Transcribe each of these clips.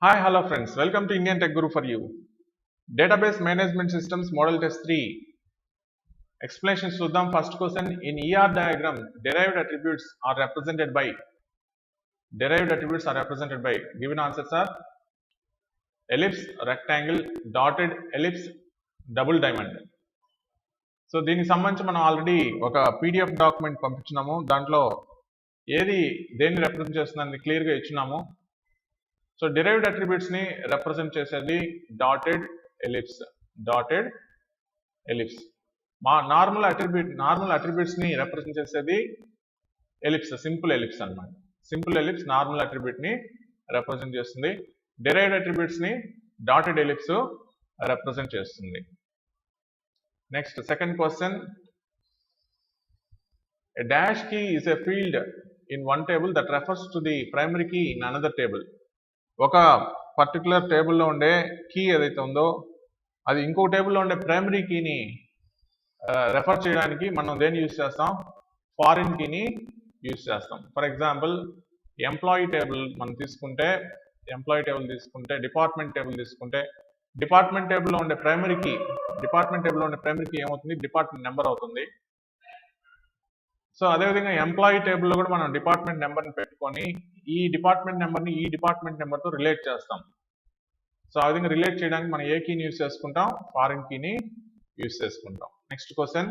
Hi, hello friends. Welcome to Indian Tech Guru for you. Database Management Systems Model Test 3. Explanation Sudham. First question. In ER diagram, derived attributes are represented by. Given answers are ellipse, rectangle, dotted, ellipse, double diamond. So దీనికి సంబంధించి మనం already ఒక PDF document పంపించినాము. దాంట్లో ఏది దేన్ని represent చేస్తుందని క్లియర్గా ఇచ్చినాము. సో డిరైవ్డ్ అట్రిబ్యూట్స్ ని రిప్రజెంట్ చేసేది డాటెడ్ ఎలిప్స్. మా నార్మల్ అట్రిబ్యూట్స్ ని రిప్రజెంట్ చేసేది ఎలిప్స్, సింపుల్ ఎలిప్స్ అన్నమాట. సింపుల్ ఎలిప్స్ నార్మల్ అట్రిబ్యూట్ ని రిప్రజెంట్ చేస్తుంది. డిరైవ్డ్ అట్రిబ్యూట్స్ ని డాటెడ్ ఎలిప్స్ రిప్రజెంట్ చేస్తుంది. Next second question. A dash key is a field in one table that refers to the primary key in another table. ఒక particular టేబుల్లో ఉండే key ఏదైతే ఉందో అది ఇంకో టేబుల్లో ఉండే ప్రైమరీ కీని రెఫర్ చేయడానికి మనం దేన్ని యూజ్ చేస్తాం? ఫారిన్ కీని యూజ్ చేస్తాం. ఫర్ ఎగ్జాంపుల్ ఎంప్లాయీ టేబుల్ మనం తీసుకుంటే, డిపార్ట్మెంట్ టేబుల్ తీసుకుంటే, డిపార్ట్మెంట్ టేబుల్లో ఉండే ప్రైమరీ కీ ఏమవుతుంది? డిపార్ట్మెంట్ నెంబర్ అవుతుంది. సో అదేవిధంగా ఎంప్లాయీ టేబుల్లో కూడా మనం డిపార్ట్మెంట్ నెంబర్ని పెట్టుకొని ఈ డిపార్ట్మెంట్ నెంబర్ని ఈ డిపార్ట్మెంట్ నెంబర్తో రిలేట్ చేస్తాం. సో ఆ విధంగా రిలేట్ చేయడానికి మనం ఏ కీని యూజ్ చేసుకుంటాం? ఫారిన్ కీని యూజ్ చేసుకుంటాం. Next question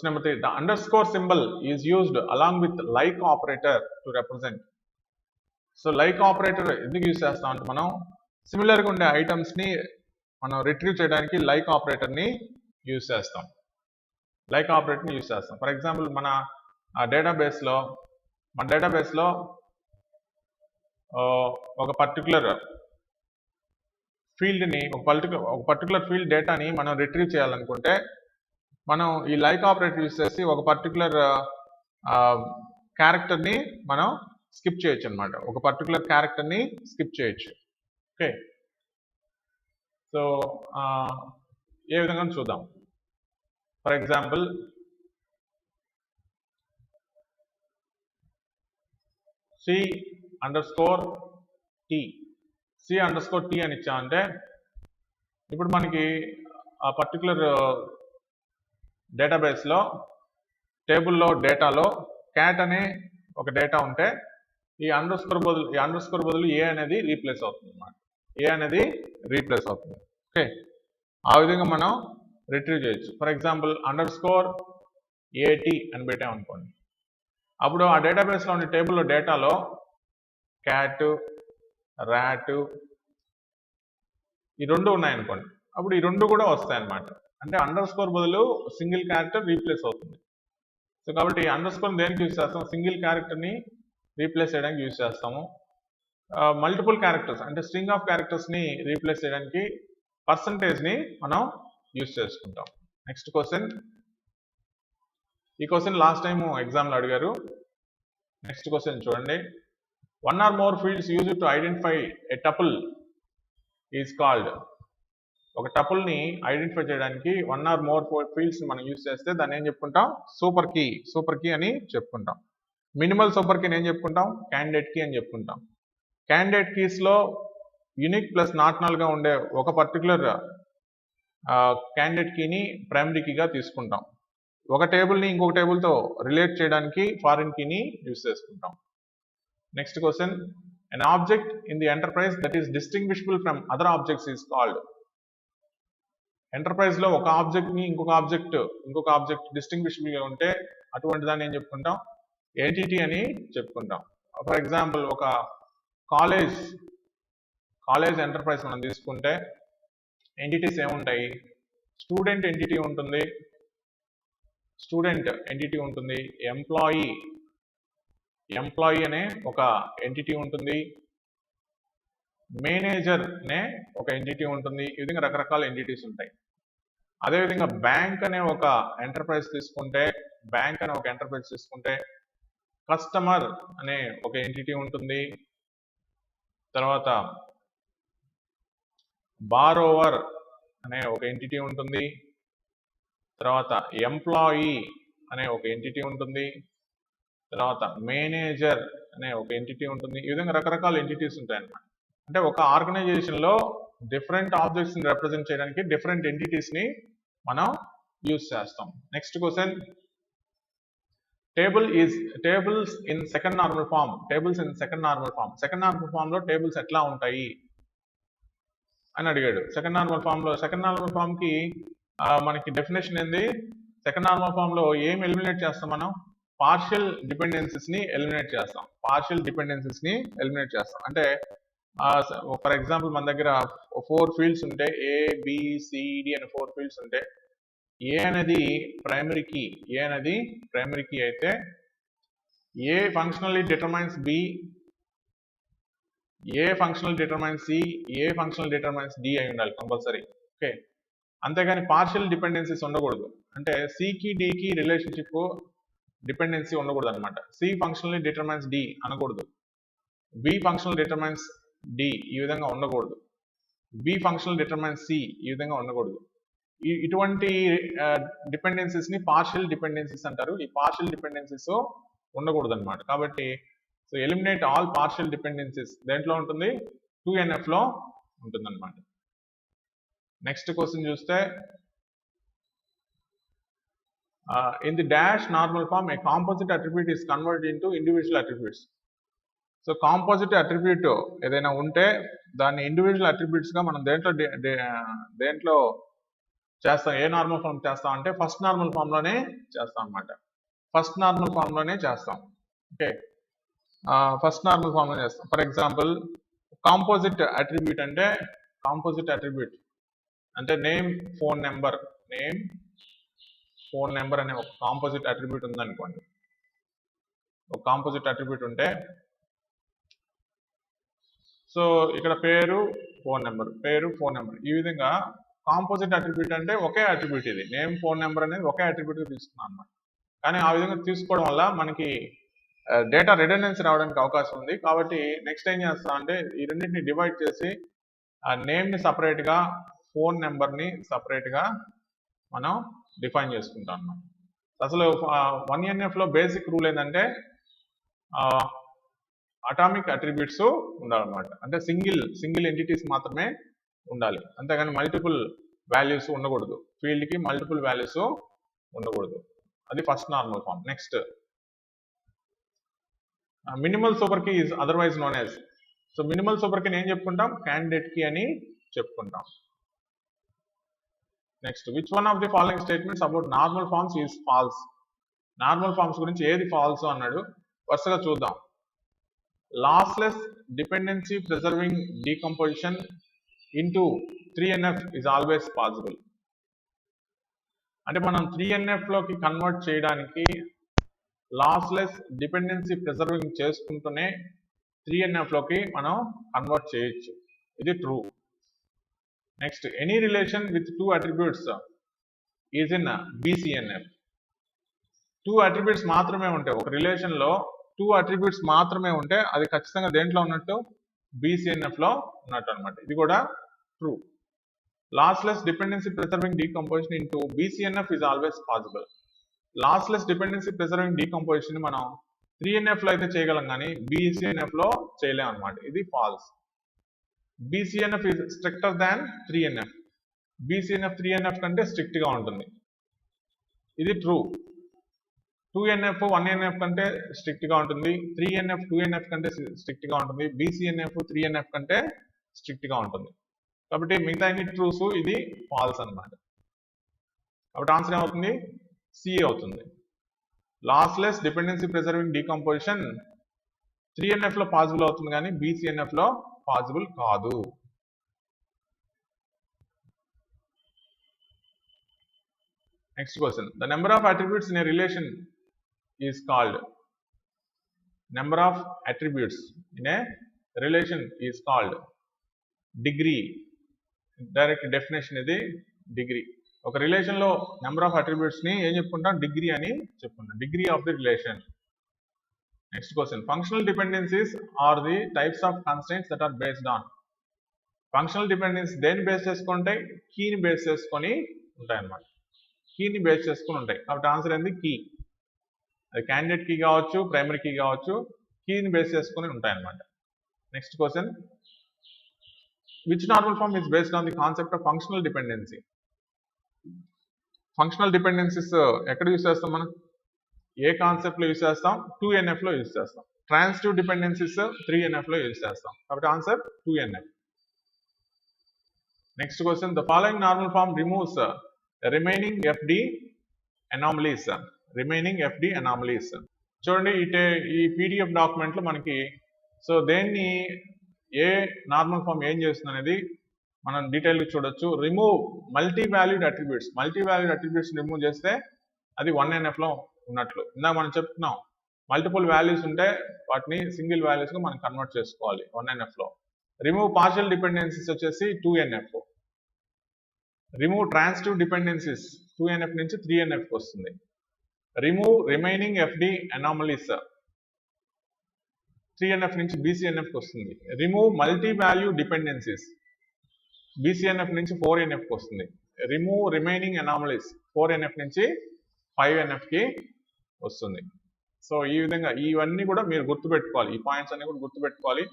number 3. The underscore symbol is used along with like operator to represent. So like operator ఎందుకు యూజ్ చేస్తాం అంటే మనం సిమిలర్గా ఉండే ఐటమ్స్ని మనం రిట్రీవ్ చేయడానికి లైక్ ఆపరేటర్ని యూజ్ చేస్తాం. ఫర్ ఎగ్జాంపుల్ మన డేటాబేస్లో ఒక పర్టికులర్ ఫీల్డ్ని ఒక పర్టికులర్ ఫీల్డ్ డేటాని మనం రిట్రీవ్ చేయాలనుకుంటే మనం ఈ లైక్ ఆపరేటర్ యూజ్ చేసి ఒక పర్టికులర్ క్యారెక్టర్ని మనం స్కిప్ చేయొచ్చు అనమాట. ఒక పర్టికులర్ క్యారెక్టర్ని స్కిప్ చేయొచ్చు. ఓకే, సో ఏ విధంగా చూద్దాం. ఫర్ ఎగ్జాంపుల్ C_T అని ఇచ్చామంటే ఇప్పుడు మనకి ఆ పర్టికులర్ డేటాబేస్లో టేబుల్లో డేటాలో క్యాట్ అనే ఒక డేటా ఉంటే ఈ అండర్స్కోర్ బదులు ఏ అనేది రీప్లేస్ అవుతుంది అన్నమాట. ఓకే, ఆ విధంగా మనం రిట్రీవ్ చేయొచ్చు. ఫర్ ఎగ్జాంపుల్ _AT అని పెట్టామనుకోండి, అప్పుడు ఆ డేటాబేస్లో ఉన్న టేబుల్లో డేటాలో క్యాట్, ర్యాట్ ఈ రెండు ఉన్నాయనుకోండి, అప్పుడు ఈ రెండు కూడా వస్తాయన్నమాట. అంటే అండర్స్కోర్ బదులు సింగిల్ క్యారెక్టర్ రీప్లేస్ అవుతుంది. సో కాబట్టి అండర్స్కోర్ దేనికి యూజ్ చేస్తాం? సింగిల్ క్యారెక్టర్ని రీప్లేస్ చేయడానికి యూజ్ చేస్తాము. మల్టిపుల్ క్యారెక్టర్స్ అంటే స్ట్రింగ్ ఆఫ్ క్యారెక్టర్స్ని రీప్లేస్ చేయడానికి పర్సంటేజ్ని మనం యూజ్ చేసుకుంటాం. Next question. ఈ క్వశ్చన్ లాస్ట్ టైం ఎగ్జామ్లో అడిగారు. నెక్స్ట్ క్వశ్చన్ చూడండి. 1 or more fields used to identify a tuple is called. ఒక టపుల్ని ఐడెంటిఫై చేయడానికి 1 or more fields మనం యూజ్ చేస్తే దాన్ని ఏం చెప్పుకుంటాం? సూపర్ కీ అని చెప్పుకుంటాం. మినిమల్ సూపర్ కీని ఏం చెప్పుకుంటాం? క్యాండిడేట్ కీ అని చెప్పుకుంటాం. క్యాండిడేట్ కీస్లో యూనిక్ ప్లస్ నాట్ నల్గా ఉండే ఒక పర్టికులర్ క్యాండిడేట్ కీని ప్రైమరీ కీగా తీసుకుంటాం. ఒక టేబుల్ని ఇంకొక టేబుల్తో రిలేట్ చేయడానికి ఫారిన్ కీని యూజ్ చేసుకుంటాం. Next question. An object in the enterprise that is distinguishable from other objects is called. ఎంటర్ప్రైజ్లో ఒక ఆబ్జెక్ట్ని ఇంకొక ఆబ్జెక్ట్ డిస్టింగ్విషబుల్గా ఉంటే అటువంటి దాన్ని ఏం చెప్పుకుంటాం? ఎంటిటీ అని చెప్పుకుంటాం. ఫర్ ఎగ్జాంపుల్ ఒక కాలేజ్ ఎంటర్ప్రైజ్ మనం తీసుకుంటే ఎంటిటీస్ ఏముంటాయి? స్టూడెంట్ ఎంటిటీ ఉంటుంది, ఎంప్లాయీ అనే ఒక ఎంటిటీ ఉంటుంది, మేనేజర్ అనే ఒక ఎంటిటీ ఉంటుంది. ఈ విధంగా రకరకాల ఎంటిటీస్ ఉంటాయి. అదేవిధంగా బ్యాంక్ అనే ఒక ఎంటర్ప్రైజ్ తీసుకుంటే కస్టమర్ అనే ఒక ఎంటిటీ ఉంటుంది. తర్వాత బారోవర్ అనే ఒక ఎంటిటీ ఉంటుంది. తర్వాత ఎంప్లాయీ అనే ఒక ఎంటిటీ ఉంటుంది. తర్వాత మేనేజర్ అనే ఒక ఎంటిటీ ఉంటుంది. ఈ విధంగా రకరకాల ఎంటిటీస్ ఉంటాయి అన్నమాట. అంటే ఒక ఆర్గనైజేషన్ లో డిఫరెంట్ ఆబ్జెక్ట్స్ ని రిప్రజెంట్ చేయడానికి డిఫరెంట్ ఎంటిటీస్ ని మనం యూజ్ చేస్తాం. Next question, tables in second normal form. Second normal form లో టేబుల్స్ ఎట్లా ఉంటాయి అని అడిగాడు. సెకండ్ నార్మల్ ఫామ్ కి మనకి డెఫినేషన్ ఏంది? సెకండ్ నార్మల్ ఫామ్ లో ఏం ఎలిమినేట్ చేస్తాం మనం? పార్షియల్ డిపెండెన్సీస్ ని ఎలిమినేట్ చేస్తాం. అంటే ఫర్ ఎగ్జాంపుల్ మన దగ్గర 4 ఫీల్డ్స్ ఉంటే ABCD అని 4 ఫీల్డ్స్ ఉంటే ఏ అనేది ప్రైమరీ కీ అయితే ఏ ఫంక్షనల్లీ డిటర్మైన్స్ B, ఏ ఫంక్షనల్ డిటర్మైన్స్ C, ఏ ఫంక్షనల్ డిటర్మైన్స్ D అయి ఉండాలి కంపల్సరీ. ఓకే, అంతేగాని పార్షియల్ డిపెండెన్సీస్ ఉండకూడదు. అంటే C కి D కి రిలేషన్షిప్ డిపెండెన్సీ ఉండకూడదు అనమాట. C ఫంక్షనల్లీ డిటర్మైన్స్ D అనకూడదు, B ఫంక్షనల్ డిటర్మైన్స్ D ఈ విధంగా ఉండకూడదు, B ఫంక్షనల్ డిటర్మైన్స్ C ఈ విధంగా ఉండకూడదు. ఇటువంటి డిపెండెన్సీస్ ని పార్షియల్ డిపెండెన్సీస్ అంటారు. ఈ పార్షియల్ డిపెండెన్సీస్ ఉండకూడదు అనమాట. కాబట్టి so eliminate all partial dependencies దేంట్లో ఉంటుంది? 2NF లో ఉంటుంది అనమాట. నెక్స్ట్ క్వశ్చన్ చూస్తే, in the dash normal form a composite attribute is converted into individual attributes. So composite attribute ఏదైనా ఉంటే దాన్ని ఇండివిజువల్ అట్రిబ్యూట్స్ గా మనం దేంట్లో చేస్తాం? ఏ నార్మల్ ఫామ్ చేస్తాం అంటే ఫస్ట్ నార్మల్ ఫామ్ లోనే చేస్తాం అనమాట. ఓకే, ఫస్ట్ నార్మల్ ఫామ్ లో చేస్తాం. ఫర్ ఎగ్జాంపుల్ కాంపోజిట్ అట్రిబ్యూట్ అంటే నేమ్ ఫోన్ నెంబర్ అనే ఒక కాంపోజిట్ అట్రిబ్యూట్ ఉందనుకోండి. ఒక కాంపోజిట్ అట్రిబ్యూట్ ఉంటే సో ఇక్కడ పేరు ఫోన్ నెంబర్ ఈ విధంగా కాంపోజిట్ అట్రిబ్యూట్ అంటే ఒకే అట్రిబ్యూట్, ఇది నేమ్ ఫోన్ నెంబర్ అనేది ఒకే అట్రిబ్యూట్ తీసుకున్నాం అన్నమాట. కానీ ఆ విధంగా తీసుకోవడం వల్ల మనకి డేటా రిడెండెన్సీ రావడానికి అవకాశం ఉంది. కాబట్టి నెక్స్ట్ ఏం చేస్తాం అంటే ఈ రెండింటిని డివైడ్ చేసి నేమ్ ని సపరేట్ గా, ఫోన్ నెంబర్ ని సపరేట్ గా మనం డిఫైన్ చేసుకుంటాం అన్నమాట. అసలు 1NF లో బేసిక్ రూల్ ఏంటంటే అటామిక్ అట్రిబ్యూట్స్ ఉండాలన్నమాట. అంటే సింగిల్ ఎంటిటీస్ మాత్రమే ఉండాలి, అంతేగాని మల్టిపుల్ వాల్యూస్ ఉండకూడదు. ఫీల్డ్ కి మల్టిపుల్ వాల్యూస్ ఉండకూడదు. అది first normal form. Next, minimal super key is otherwise known as. So minimal super కీని ఏం చెప్పుకుంటాం? క్యాండిడేట్ కీ అని చెప్పుకుంటాం. Next, which one of the following statements about normal forms is false. Normal forms గురించి ఏది false అన్నాడు. వరుసగా చూద్దాం. Lossless dependency preserving decomposition into 3NF is always possible. అంటే మనం 3NF లోకి కన్వర్ట్ చేయడానికి లాస్లెస్ డిపెండెన్సీ ప్రిజర్వింగ్ చేసుకుంటూనే 3NF లోకి మనం కన్వర్ట్ చేయొచ్చు. ఇది true. Next, any relation with 2 attributes is in BCNF. 2 attributes మాత్రమే ఉంటాయి ఒక రిలేషన్ లో. 2 attributes మాత్రమే ఉంటే అది ఖచ్చితంగా దేంట్లో ఉన్నట్టు? BCNF లో ఉన్నట్టు అనమాట. ఇది కూడా true. Lossless dependency preserving decomposition into BCNF is always possible. Lossless dependency preserving decomposition మనం 3NF లో అయితే చేయగలం, కానీ BCNF లో చేయలేం అనమాట. ఇది false. BCNF is stricter than 3NF. BCNF 3NF కంటే స్ట్రిక్ట్ గా ఉంటుంది. ఇది ట్రూ. 2NF 1NF కంటే స్ట్రిక్ట్ గా ఉంటుంది. 3NF 2NF కంటే స్ట్రిక్ట్ గా ఉంటుంది. BCNF 3NF కంటే స్ట్రిక్ట్ గా ఉంటుంది. కాబట్టి మిగతా అన్ని ట్రూస్, ఇది ఫాల్స్ అన్నమాట. కాబట్టి ఆన్సర్ ఏమవుతుంది? C అవుతుంది. Lossless dependency preserving decomposition 3NF లో పాసిబుల్ అవుతుంది, కానీ BCNF లో పాసిబుల్ కాదు. Next question, the number of attributes in a relation is called. Number of attributes in a relation is called degree. Direct definition ఇది degree. ఒక relation లో number of attributes ని ఏం చెప్పుకుంటాం? డిగ్రీ అని చెప్పుకుంటాం. Degree of the relation. Next question, functional dependencies are the types of constraints that are based on. Functional dependency దేన్ని base చేసుకుంటే? కీని బేస్ చేసుకొని ఉంటాయి అన్నమాట. కీని బేస్ చేసుకుని ఉంటాయి. కాబట్టి ఆన్సర్ ఏంది? కీ. అది క్యాండిడేట్ కీ కావచ్చు, ప్రైమరీ కీ కావచ్చు, కీని బేస్ చేసుకుని ఉంటాయన్నమాట. Next question, which normal form is based on the concept of functional dependency? Functional dependencies ఎక్కడ యూస్ చేస్తాం మనం? ఏ కాన్సెప్ట్ లో యూస్ చేస్తాం? 2NF లో యూస్ చేస్తాం. ట్రాన్సిటివ్ డిపెండెన్సీస్ 3NF లో యూస్ చేస్తాం. కాబట్టి answer 2NF. Next question, the following normal form removes remaining FD anomalies. Remaining FD anomalies. చూడండి ఈ PDF డాక్యుమెంట్ లో మనకి సో దేన్ని ఏ నార్మల్ ఫామ్ ఏం చేస్తుంది అనేది మనం డీటెయిల్ గా చూడొచ్చు. Remove multi valued attributes. Multi valued attributes remove చేస్తే అది 1NF లో ఉన్నట్లు. ఇందాక మనం చెప్తున్నాం మల్టిపుల్ వాల్యూస్ ఉంటే వాటిని సింగిల్ వాల్యూస్ గా మనం కన్వర్ట్ చేసుకోవాలి 1NF లో. రిమూవ్ పార్షియల్ డిపెండెన్సీస్ వచ్చేసి 2NF. Remove transitive dependencies 2NF నుంచి 3NF కి వస్తుంది. Remove remaining FD anomalies 3NF నుంచి BCNF కి వస్తుంది. Remove multi value dependencies BCNF నుంచి 4NF కి వస్తుంది. రిమూవ్ రిమైనింగ్ అనామలీస్ 4NF నుంచి 5NF కి వస్తుంది. సో ఈ విధంగా ఇవన్నీ కూడా మీరు గుర్తుపెట్టుకోవాలి. ఈ పాయింట్స్ అన్ని కూడా గుర్తుపెట్టుకోవాలి.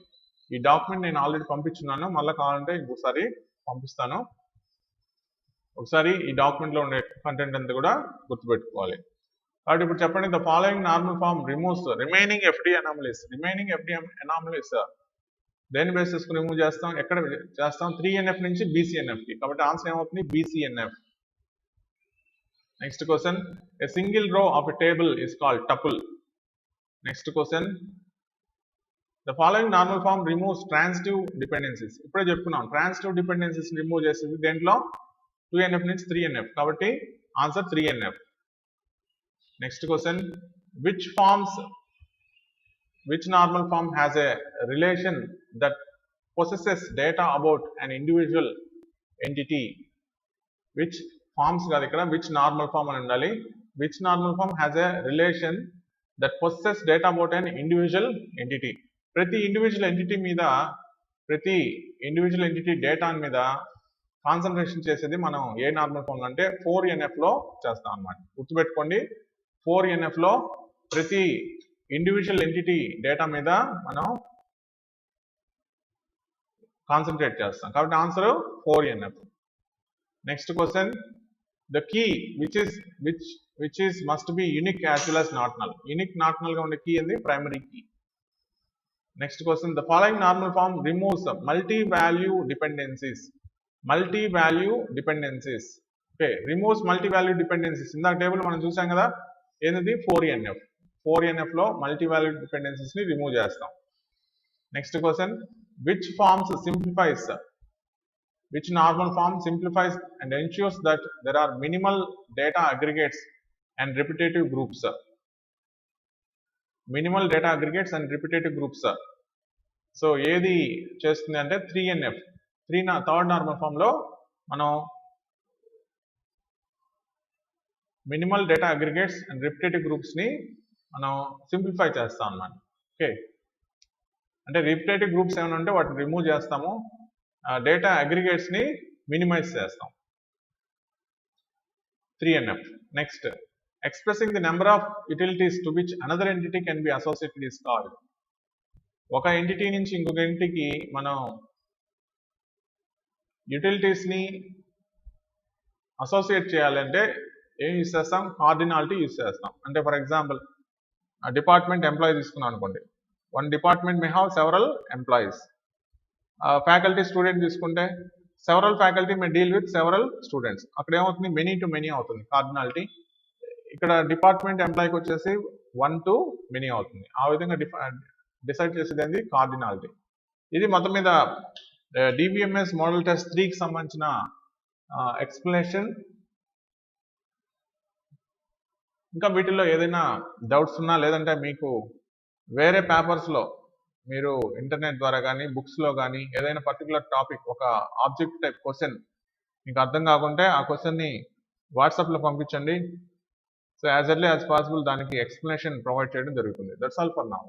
ఈ డాక్యుమెంట్ నేను ఆల్రెడీ పంపించున్నాను, మళ్ళీ కావాలంటే ఇంకోసారి పంపిస్తాను. ఒకసారి ఈ డాక్యుమెంట్ లో ఉండే కంటెంట్ అంతా కూడా గుర్తుపెట్టుకోవాలి. కాబట్టి ఇప్పుడు చెప్పండి, the following normal form removes remaining FD anomalies. Remaining FD anomalies దేని బేసిస్ రిమూవ్ చేస్తాం? ఎక్కడ చేస్తాం? 3NF నుంచి BCNF కి. కాబట్టి ఆన్సర్ ఏమవుతుంది? BCNF. Next question, a single row of a table is called tuple. Next question, the following normal form removes transitive dependencies. ఇప్పుడే చెప్పుకున్నాం ట్రాన్సిటివ్ డిపెండెన్సీస్ రిమూవ్ చేసేది దేంట్లో? 2NF నుంచి 3NF. కాబట్టి answer 3NF. Next question, which normal form has a relation that possesses data about an individual entity? Which forms కాదు ఇక్కడ, which normal form అని ఉండాలి. Which normal form has a relation that possesses data about an individual entity? ప్రతి individual entity data మీద concentration చేసేది మనం ఏ normal form అంటే 4NF లో చేస్తాం అన్నమాట. గుర్తుపెట్టుకోండి, 4NF లో ప్రతి ఇండివిజువల్ ఎంటిటీ డేటా మీద మనం కాన్సన్ట్రేట్ చేస్తాం. కాబట్టి answer 4NF. Next question, the key which is must be unique as well as not null. Unique not null గా ఉండే కీ ఏంది? Primary key. Next question, the following normal form removes multi value dependencies. Multi value dependencies. Okay, removes multi value dependencies. ఇందాక table మనం చూసాం కదా, ఏంది? 4NF. 4NF లో multi value dependencies ని రిమూవ్ చేస్తాం. Next question, which normal form simplifies and ensures that there are minimal data aggregates and repetitive groups? Minimal data aggregates and repetitive groups. So ఏది చేస్తుంది అంటే 3NF. థర్డ్ నార్మల్ ఫామ్ లో మనం minimal data aggregates and repetitive groups ని మనం simplify చేస్తాం అన్నమాట. Okay, అంటే రిపిటేటివ్ గ్రూప్స్ ఏమైనా ఉంటే వాటిని రిమూవ్ చేస్తాము, డేటా అగ్రిగేట్స్ ని మినిమైజ్ చేస్తాం. 3NF. Next, expressing the number of utilities to which another entity can be associated is called. ఒక ఎంటిటీ నుంచి ఇంకొక ఎంటిటీకి మనం యూటిలిటీస్ ని అసోసియేట్ చేయాలంటే ఏం యూస్ చేస్తాం? కార్డినాలిటీ యూస్ చేస్తాం. అంటే ఫర్ ఎగ్జాంపుల్ డిపార్ట్మెంట్ ఎంప్లాయీ తీసుకున్నాం అనుకోండి, one department may have several employees. Faculty student తీసుకుంటే several faculty may deal with several students. అక్కడ ఏమవుతుంది? మెనీ టు మెనీ అవుతుంది కార్డినాలిటీ. ఇక్కడ డిపార్ట్మెంట్ ఎంప్లాయీకి వచ్చేసి 1 to many అవుతుంది. ఆ విధంగా డిసైడ్ చేసేది ఏంది? కార్డినాలిటీ. ఇది మొత్తం మీద DBMS మోడల్ టెస్ట్ 3కి సంబంధించిన ఎక్స్ప్లెనేషన్. ఇంకా వీటిల్లో ఏదైనా డౌట్స్ ఉన్నా, లేదంటే మీకు వేరే పేపర్స్లో మీరు ఇంటర్నెట్ ద్వారా కానీ బుక్స్లో కానీ ఏదైనా పర్టికులర్ టాపిక్, ఒక ఆబ్జెక్ట్ టైప్ క్వశ్చన్ మీకు అర్థం కాకుంటే ఆ క్వశ్చన్ని వాట్సాప్లో పంపించండి. So as early as possible దానికి ఎక్స్ప్లెనేషన్ ప్రొవైడ్ చేయడం జరుగుతుంది. That's all for now.